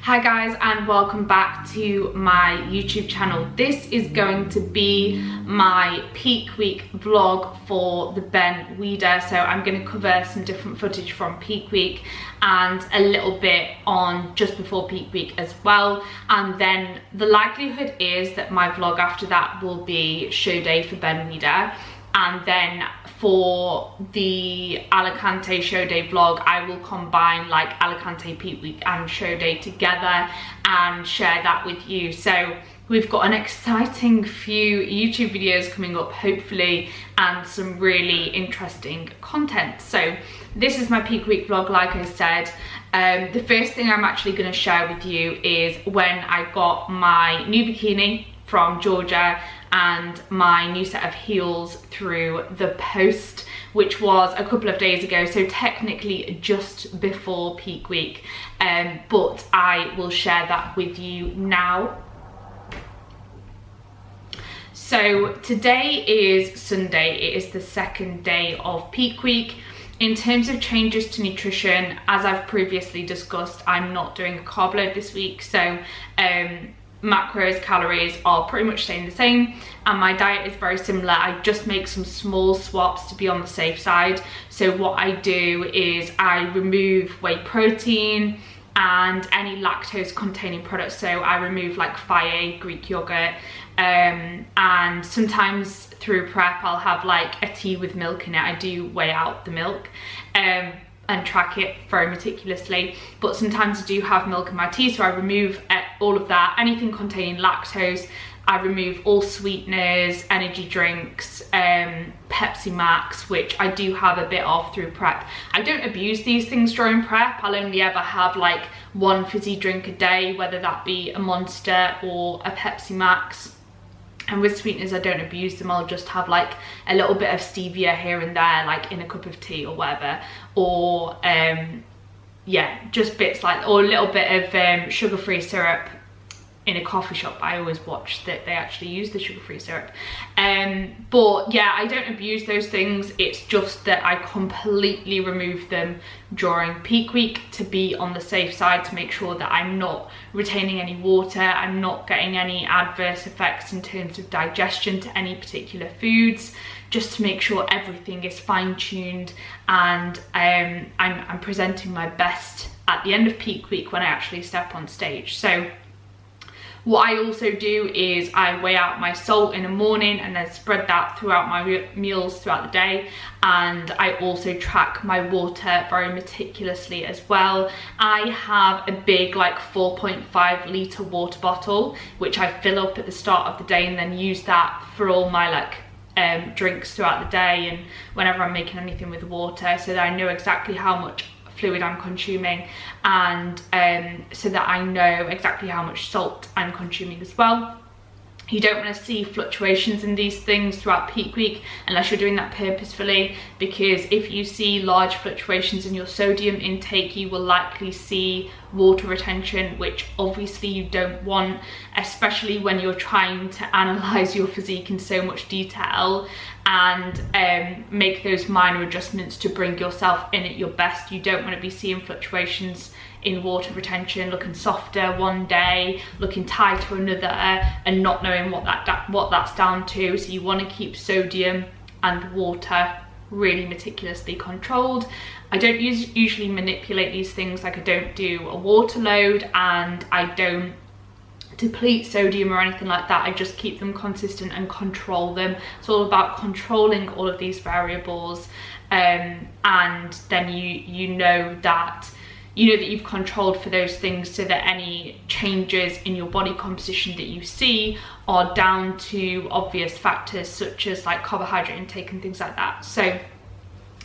Hi guys, and welcome back to my YouTube channel. This is going to be my peak week vlog for the Ben Weider. So I'm going to cover some different footage from peak week and a little bit on just before peak week as well. And then the likelihood is that my vlog after that will be show day for Ben Weider. And then for the Alicante show day vlog, I will combine like Alicante peak week and show day together and share that with you. So we've got an exciting few YouTube videos coming up, hopefully, and some really interesting content. So this is my peak week vlog, like I said. The first thing I'm actually going to share with you is when I got my new bikini from Georgia and my new set of heels through the post, which was a couple of days ago, so technically just before peak week, but I will share that with you now. So today is Sunday, it is the second day of peak week. In terms of changes to nutrition, as I've previously discussed, I'm not doing a carb load this week, so macros, calories are pretty much staying the same, and my diet is very similar. I just make some small swaps to be on the safe side. So what I do is I remove whey protein and any lactose containing products. So I remove like Faye, Greek yogurt, and sometimes through prep I'll have like a tea with milk in it. I do weigh out the milk and track it very meticulously, but sometimes I do have milk in my tea, so I remove all of that. Anything containing lactose, I remove all sweeteners, energy drinks, Pepsi Max, which I do have a bit of through prep. I don't abuse these things during prep. I'll only ever have like one fizzy drink a day, whether that be a Monster or a Pepsi Max. And with sweeteners, I don't abuse them. I'll just have like a little bit of stevia here and there, like in a cup of tea or whatever, or yeah, just bits like, or a little bit of sugar-free syrup in a coffee shop. I always watch that they actually use the sugar-free syrup, but yeah, I don't abuse those things. It's just that I completely remove them during peak week to be on the safe side, to make sure that I'm not retaining any water, I'm not getting any adverse effects in terms of digestion to any particular foods, just to make sure everything is fine-tuned and I'm presenting my best at the end of peak week when I actually step on stage. So what I also do is I weigh out my salt in the morning and then spread that throughout my meals throughout the day. And I also track my water very meticulously as well. I have a big like 4.5 litre water bottle, which I fill up at the start of the day and then use that for all my like drinks throughout the day and whenever I'm making anything with water, so that I know exactly how much fluid I'm consuming, and so that I know exactly how much salt I'm consuming as well. You don't want to see fluctuations in these things throughout peak week unless you're doing that purposefully, because if you see large fluctuations in your sodium intake, you will likely see water retention, which obviously you don't want, especially when you're trying to analyze your physique in so much detail and make those minor adjustments to bring yourself in at your best. You don't want to be seeing fluctuations in water retention, looking softer one day, looking tighter another, and not knowing what that's down to. So you want to keep sodium and water really meticulously controlled. I don't usually manipulate these things, like I don't do a water load and I don't deplete sodium or anything like that. I just keep them consistent and control them. It's all about controlling all of these variables, and then you know that you've controlled for those things, so that any changes in your body composition that you see are down to obvious factors such as like carbohydrate intake and things like that. So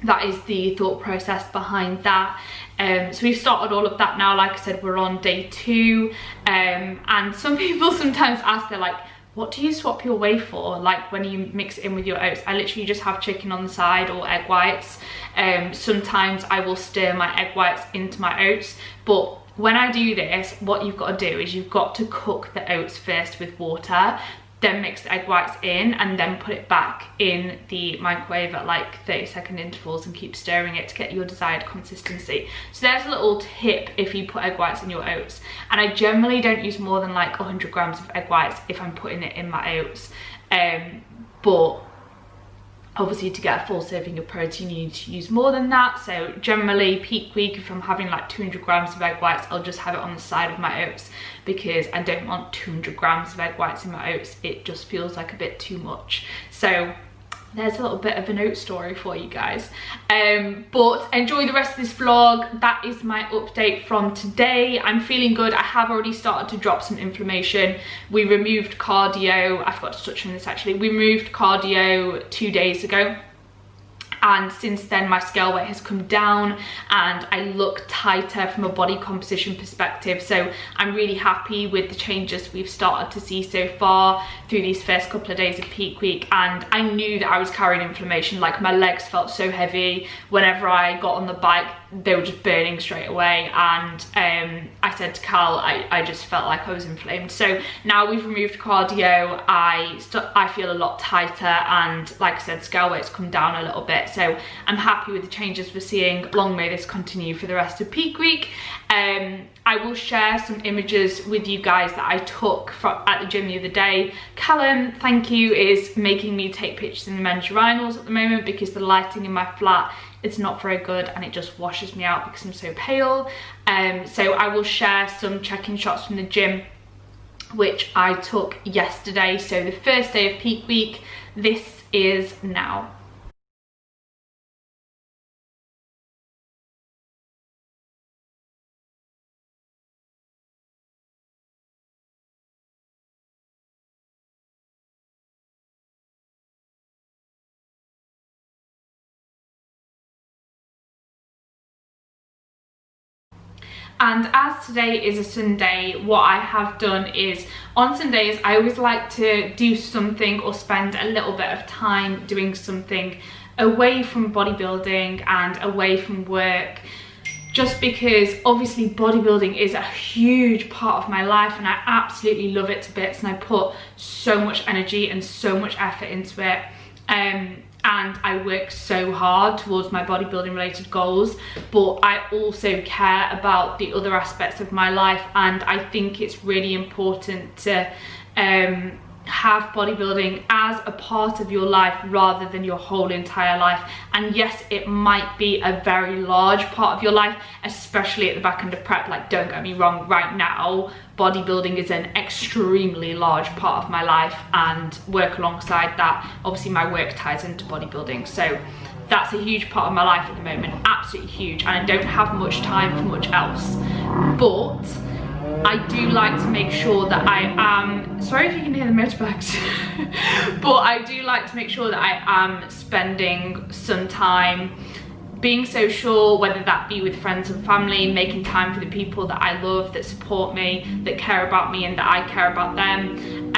that is the thought process behind that. So we've started all of that now. Like I said, we're on day 2, and some people sometimes ask, they're like, what do you swap your whey for, like when you mix it in with your oats? I literally just have chicken on the side or egg whites. Sometimes I will stir my egg whites into my oats, but when I do this, what you've got to do is you've got to cook the oats first with water. then mix the egg whites in, and then put it back in the microwave at like 30-second intervals and keep stirring it to get your desired consistency. So there's a little tip if you put egg whites in your oats. And I generally don't use more than like 100 grams of egg whites if I'm putting it in my oats, but obviously to get a full serving of protein you need to use more than that. So generally peak week, if I'm having like 200 grams of egg whites, I'll just have it on the side of my oats, because I don't want 200 grams of egg whites in my oats. It just feels like a bit too much. So there's a little bit of an oat story for you guys. But enjoy the rest of this vlog. That is my update from today. I'm feeling good. I have already started to drop some inflammation. We removed cardio. I forgot to touch on this actually. We removed cardio 2 days ago, and since then my scale weight has come down and I look tighter from a body composition perspective. So I'm really happy with the changes we've started to see so far through these first couple of days of peak week. And I knew that I was carrying inflammation. Like my legs felt so heavy. Whenever I got on the bike, they were just burning straight away, and I said to Cal, I just felt like I was inflamed. So now we've removed cardio, I feel a lot tighter, and like I said, scale weight's come down a little bit. So I'm happy with the changes we're seeing. Long may this continue for the rest of peak week. I will share some images with you guys that I took at the gym the other day. Callum, thank you, is making me take pictures in the men's urinals at the moment because the lighting in my flat is not very good and it just washes me out because I'm so pale. So I will share some check-in shots from the gym which I took yesterday. So the first day of peak week, this is now. And as today is a Sunday, what I have done is, on Sundays, I always like to do something or spend a little bit of time doing something away from bodybuilding and away from work, just because obviously bodybuilding is a huge part of my life and I absolutely love it to bits, and I put so much energy and so much effort into it. And I work so hard towards my bodybuilding related goals, but I also care about the other aspects of my life, and I think it's really important to have bodybuilding as a part of your life rather than your whole entire life. And yes, it might be a very large part of your life, especially at the back end of prep. Like, don't get me wrong, right now bodybuilding is an extremely large part of my life, and work alongside that, obviously my work ties into bodybuilding, so that's a huge part of my life at the moment, absolutely huge, and I don't have much time for much else. But I do like to make sure that I am, sorry if you can hear the motorbikes, but I do like to make sure that I am spending some time being social, whether that be with friends and family, making time for the people that I love, that support me, that care about me and that I care about them,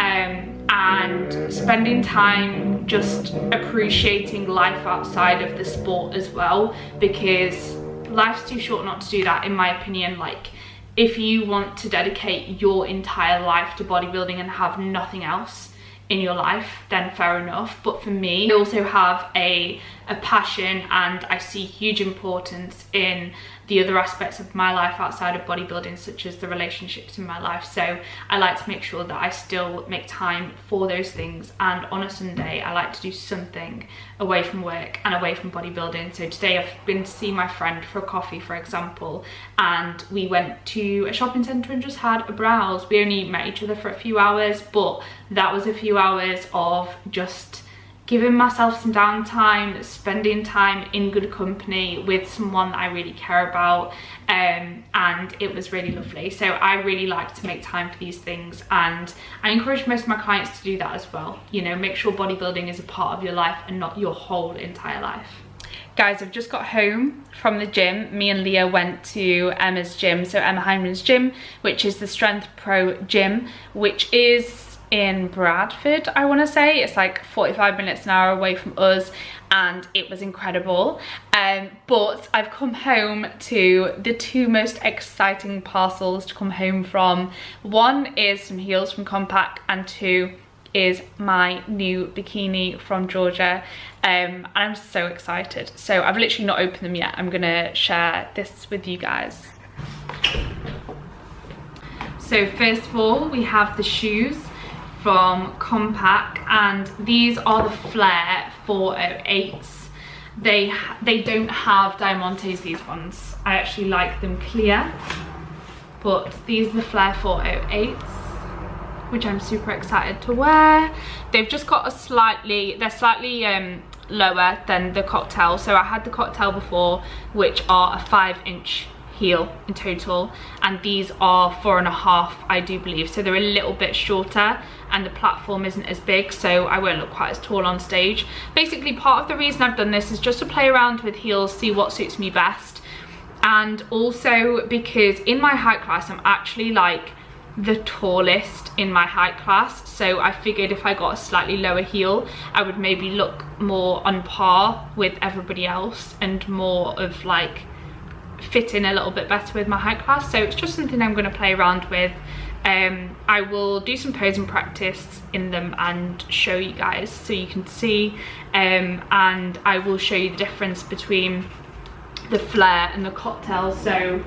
and spending time just appreciating life outside of the sport as well, because life's too short not to do that, in my opinion. Like, if you want to dedicate your entire life to bodybuilding and have nothing else in your life, then fair enough. But for me, I also have a passion, and I see huge importance in the other aspects of my life outside of bodybuilding, such as the relationships in my life. So I like to make sure that I still make time for those things, and on a Sunday I like to do something away from work and away from bodybuilding. So today I've been to see my friend for a coffee, for example, and we went to a shopping centre and just had a browse. We only met each other for a few hours, but that was a few hours of just giving myself some downtime, spending time in good company with someone that I really care about, and it was really lovely. So I really like to make time for these things, and I encourage most of my clients to do that as well. You know, make sure bodybuilding is a part of your life and not your whole entire life. Guys, I've just got home from the gym. Me and Leah went to Emma's gym, so Emma Hyman's gym, which is the Strength Pro gym, which is in Bradford, I want to say. It's like 45 minutes an hour away from us, and it was incredible. But I've come home to the two most exciting parcels to come home from. One is some heels from Compact, and two is my new bikini from Georgia, and I'm so excited. So I've literally not opened them yet. I'm gonna share this with you guys. So first of all, we have the shoes from Compact, and these are the Flare 408s. They don't have diamantes, these ones. I actually like them clear, but these are the Flare 408s, which I'm super excited to wear. They've just got they're slightly lower than the Cocktail. So I had the Cocktail before, which are a 5-inch heel in total, and these are 4.5, I do believe. So they're a little bit shorter, and the platform isn't as big, so I won't look quite as tall on stage. Basically, part of the reason I've done this is just to play around with heels, see what suits me best, and also because in my height class I'm actually like the tallest in my height class, so I figured if I got a slightly lower heel I would maybe look more on par with everybody else and more of like fit in a little bit better with my height class. So it's just something I'm going to play around with. I will do some posing practice in them and show you guys so you can see, and I will show you the difference between the Flare and the Cocktail. So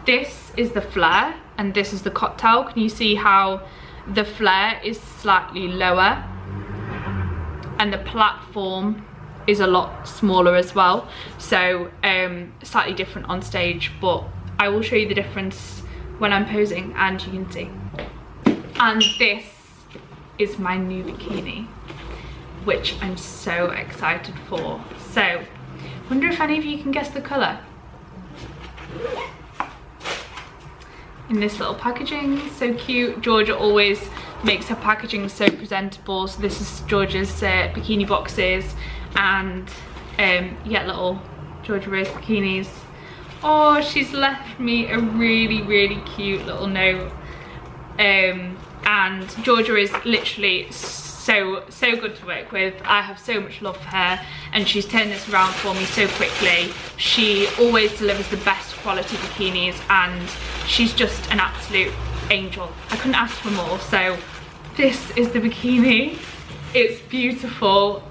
this is the Flare and this is the Cocktail. Can you see how the Flare is slightly lower and the platform is a lot smaller as well? So slightly different on stage, but I will show you the difference when I'm posing and you can see. And this is my new bikini, which I'm so excited for. So wonder if any of you can guess the colour. In this little packaging, so cute. Georgia always makes her packaging so presentable. So this is Georgia's bikini boxes, and yeah, little Georgia Rose bikinis. Oh, she's left me a really cute little note, and Georgia is literally so good to work with. I have so much love for her, and she's turned this around for me so quickly. She always delivers the best quality bikinis, and she's just an absolute angel. I couldn't ask for more. So this is the bikini. It's beautiful.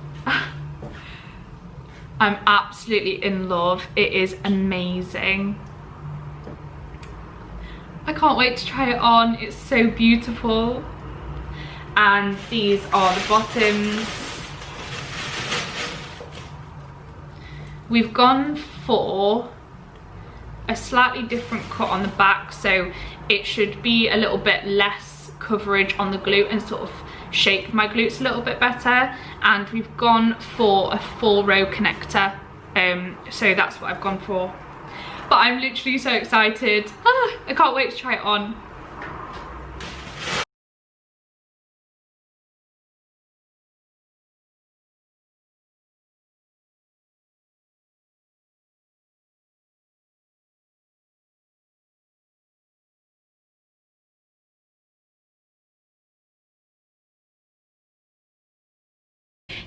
I'm absolutely in love. It is amazing. I can't wait to try it on. It's so beautiful. And these are the bottoms. We've gone for a slightly different cut on the back, so it should be a little bit less coverage on the glute and sort of shape my glutes a little bit better. And we've gone for a 4-row connector, so that's what I've gone for. But I'm literally so excited. I can't wait to try it on.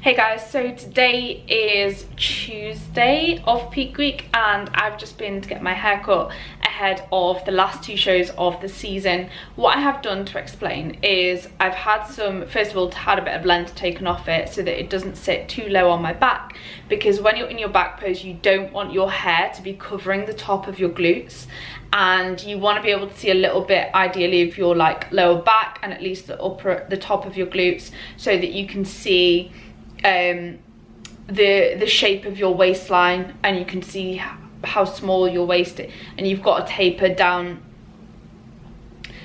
Hey guys, so today is Tuesday of peak week, and I've just been to get my hair cut ahead of the last 2 shows of the season. What I have done, to explain, is I've had first of all, had a bit of length taken off it so that it doesn't sit too low on my back, because when you're in your back pose you don't want your hair to be covering the top of your glutes, and you want to be able to see a little bit ideally of your like lower back and at least the top of your glutes, so that you can see the shape of your waistline, and you can see how small your waist is, and you've got a taper down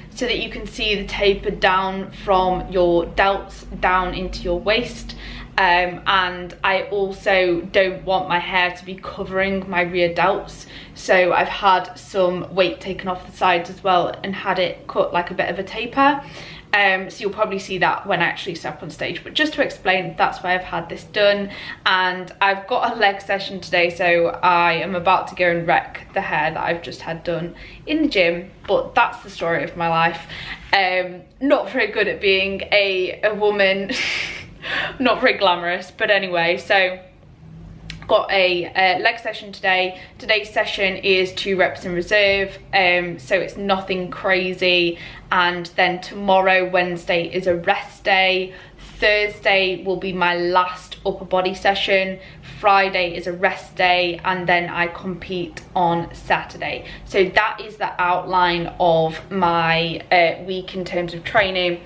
so that you can see the taper down from your delts down into your waist. And I also don't want my hair to be covering my rear delts, so I've had some weight taken off the sides as well and had it cut like a bit of a taper. So you'll probably see that when I actually step on stage, but just to explain, that's why I've had this done. And I've got a leg session today, so I am about to go and wreck the hair that I've just had done in the gym, but that's the story of my life. Not very good at being a woman. Not very glamorous, but anyway, so got a leg session today. Today's session is 2 reps in reserve, so it's nothing crazy. And then tomorrow, Wednesday, is a rest day. Thursday will be my last upper body session. Friday is a rest day, and then I compete on Saturday. So that is the outline of my week in terms of training.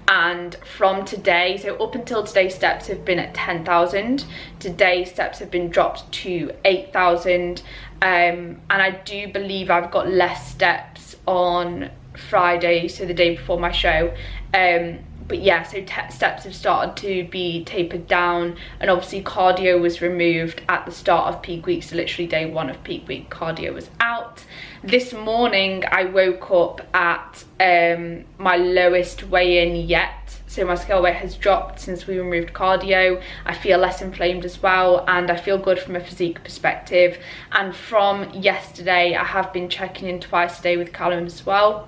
And from today, so up until today, steps have been at 10,000. Today steps have been dropped to 8,000, and I do believe I've got less steps on Friday, so the day before my show. But yeah, so steps have started to be tapered down, and obviously cardio was removed at the start of peak week, so literally day 1 of peak week, cardio was out. This morning I woke up at my lowest weigh-in yet, so my scale weight has dropped since we removed cardio. I feel less inflamed as well, and I feel good from a physique perspective. And from yesterday, I have been checking in twice a day with Callum as well,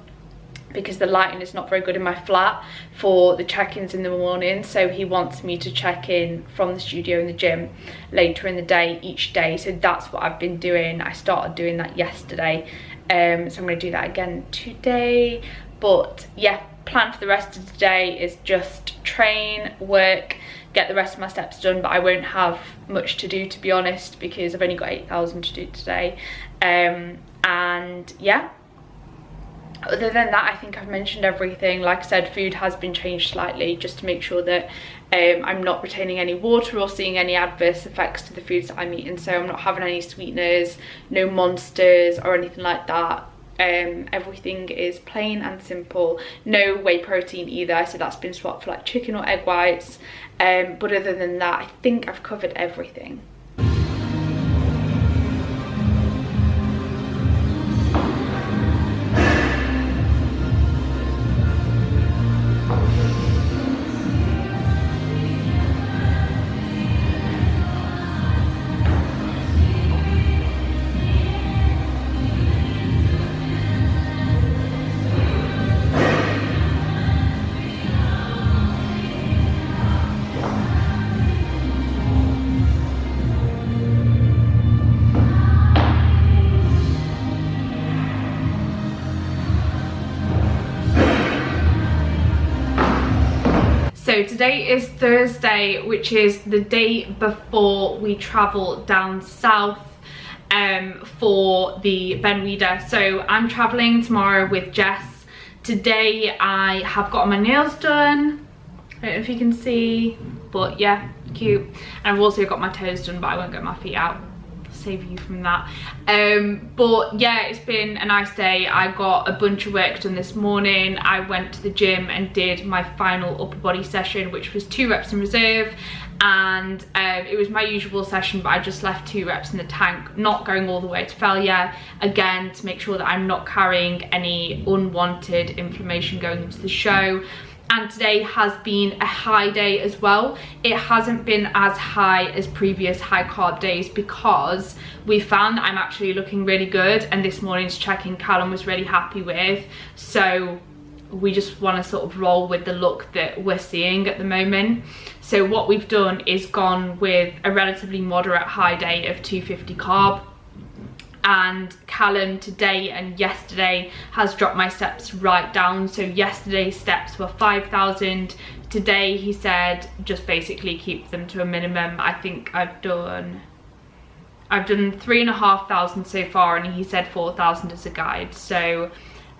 because the lighting is not very good in my flat for the check-ins in the morning, so he wants me to check in from the studio in the gym later in the day each day. So that's what I've been doing. I started doing that yesterday, so I'm going to do that again today. But yeah, plan for the rest of the day is just train, work, get the rest of my steps done, but I won't have much to do, to be honest, because I've only got 8,000 to do today. And yeah, other than that, I think I've mentioned everything. Like I said, food has been changed slightly just to make sure that I'm not retaining any water or seeing any adverse effects to the foods that I'm eating. So I'm not having any sweeteners, no monsters or anything like that. Everything is plain and simple. No whey protein either, so that's been swapped for like chicken or egg whites. But other than that, I think I've covered everything. So today is Thursday, which is the day before we travel down south for the Ben Weider. So I'm traveling tomorrow with Jess. Today I have got my nails done. I don't know if you can see, but yeah, cute. And I've also got my toes done, but I won't get my feet out. Save you from that. But yeah, it's been a nice day. I got a bunch of work done this morning. I went to the gym and did my final upper body session, which was 2 reps in reserve, and it was my usual session, but I just left 2 reps in the tank, not going all the way to failure, again to make sure that I'm not carrying any unwanted inflammation going into the show. And today has been a high day as well. It hasn't been as high as previous high carb days because we found that I'm actually looking really good, and this morning's check-in Callum was really happy with. So we just want to sort of roll with the look that we're seeing at the moment. So what we've done is gone with a relatively moderate high day of 250 carb. And Callum today and yesterday has dropped my steps right down. So yesterday's steps were 5,000. Today he said just basically keep them to a minimum. I think I've done 3,500 so far, and he said 4,000 as a guide. So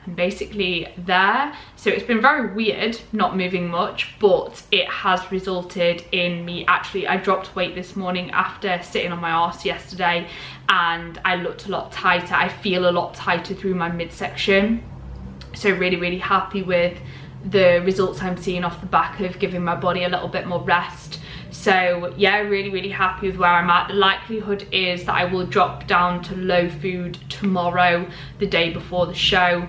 I'm basically there. So it's been very weird not moving much, but it has resulted in me actually, I dropped weight this morning after sitting on my arse yesterday, and I looked a lot tighter. I feel a lot tighter through my midsection. So really happy with the results I'm seeing off the back of giving my body a little bit more rest. So yeah, really happy with where I'm at. The likelihood is that I will drop down to low food tomorrow, the day before the show.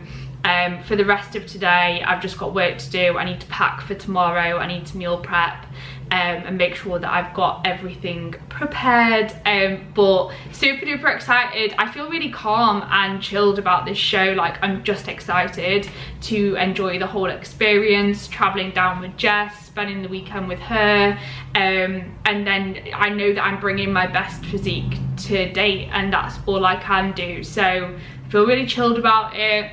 For the rest of today, I've just got work to do. I need to pack for tomorrow, I need to meal prep, and make sure that I've got everything prepared. But super duper excited. I feel really calm and chilled about this show. Like, I'm just excited to enjoy the whole experience, traveling down with Jess, spending the weekend with her, and then I know that I'm bringing my best physique to date, and that's all I can do. So I feel really chilled about it.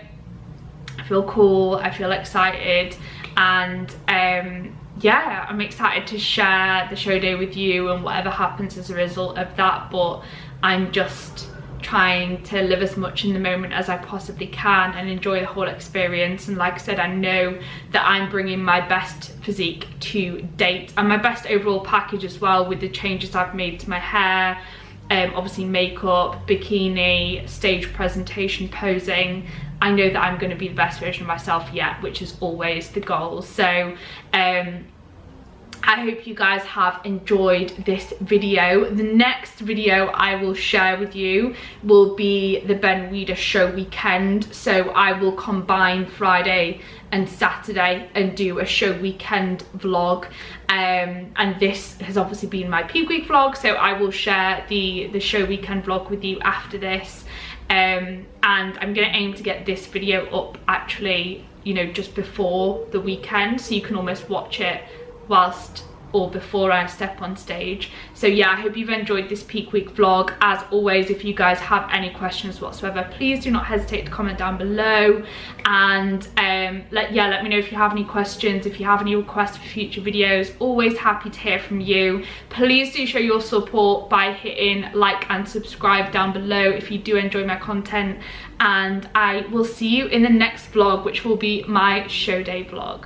I feel cool, I feel excited, and yeah, I'm excited to share the show day with you and whatever happens as a result of that. But I'm just trying to live as much in the moment as I possibly can and enjoy the whole experience. And like I said, I know that I'm bringing my best physique to date and my best overall package as well, with the changes I've made to my hair, obviously makeup, bikini, stage presentation, posing. I know that I'm going to be the best version of myself yet, which is always the goal. So I hope you guys have enjoyed this video. The next video I will share with you will be the Ben Weider show weekend. So I will combine Friday and Saturday and do a show weekend vlog. And this has obviously been my peak week vlog, so I will share the show weekend vlog with you after this. And I'm gonna aim to get this video up actually, you know, just before the weekend, so you can almost watch it whilst or before I step on stage. So yeah, I hope you've enjoyed this peak week vlog. As always, if you guys have any questions whatsoever, please do not hesitate to comment down below. And let me know if you have any questions, if you have any requests for future videos. Always happy to hear from you. Please do show your support by hitting like and subscribe down below if you do enjoy my content. And I will see you in the next vlog, which will be my show day vlog.